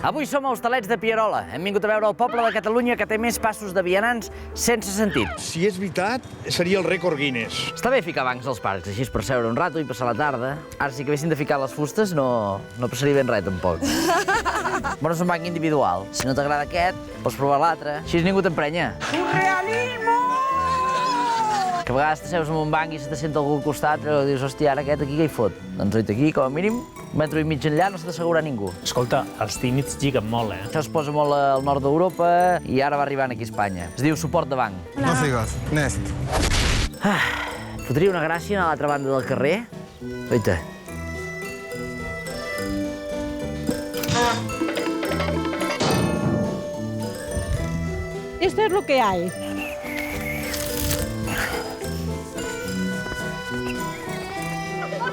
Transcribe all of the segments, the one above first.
Avui som a Hostalets de Pierola. Hem vingut a veure el poble de Catalunya que té més passos de vianants sense sentit. Si és veritat, seria el rècord Guinness. Està bé ficar bancs als parcs, així és per seure un rato i passar la tarda. Ara, si acabessin de ficar les fustes, no passaria ben res, tampoc. Bueno, és un banc individual. Si no t'agrada aquest, pots provar l'altre. Així ningú t'emprenya. Surrealismo! Que a vegades t'asseus en un banc i se te senta algú al costat i dius, hòstia, ara aquest aquí què hi fot? Doncs aquí, com a mínim, un metro i mig enllà no s'ha d'assegurar ningú. Escolta, els tímids lliguen molt, Això es posa molt al nord d'Europa i ara va arribant aquí a Espanya. Es diu suport de banc. No sigas, Nest. Fotria una gràcia a l'altra banda del carrer. Oita. Esto es lo que hay.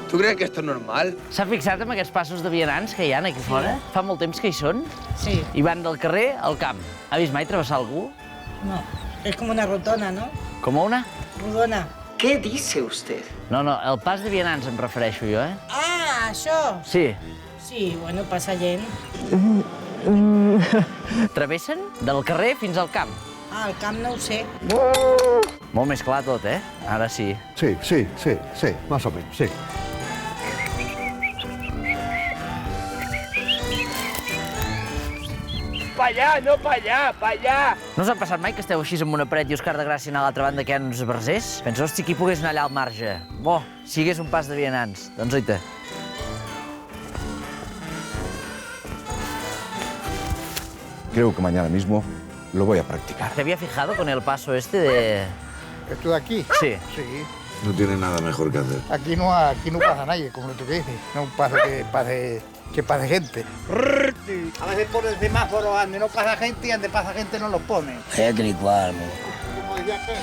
¿Tú crees que esto es normal? S'ha fixat en aquests passos de vianants que hi ha aquí fora? Fa molt temps que hi són? Sí, I van del carrer al camp. Ha vist mai travessar algú? no. Es como una rotona, ¿no? Com una? Rodona. ¿Qué dice usted? No, el pas de vianants em refereixo jo, eh? Ah, això. Sí. Sí, bueno, passa gent. Travessen del carrer fins al camp. Ah, al camp no ho sé. Molt més clar tot, eh? Ara sí. Sí, más o menos, sí. Pa allá, no pa allá, pa allá. No us ha passat mai que esteu així amb una paret i us car de gràcia anar a l'altra banda que hi ha uns esbarzers? Pensa, hosti, qui pogués anar allà al marge? Bo, si hi hagués un pas de vianants. Doncs oita. Creo que mañana mismo lo voy a practicar. ¿Te había fijado con el paso este de...? ¿Esto de aquí? Sí. Sí. No tiene nada mejor que hacer. Aquí no pasa nadie, como tú dices. No pasa que pase gente. A veces pone el semáforo donde no pasa gente y donde pasa gente no lo pone. Gente igual, mo. Como decía que...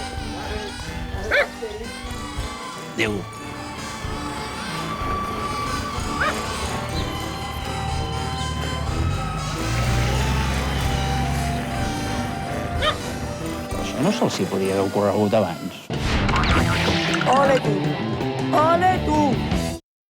Déu. Això no se'ls hi podia haver ocorregut abans. Ole tu! Ole tu!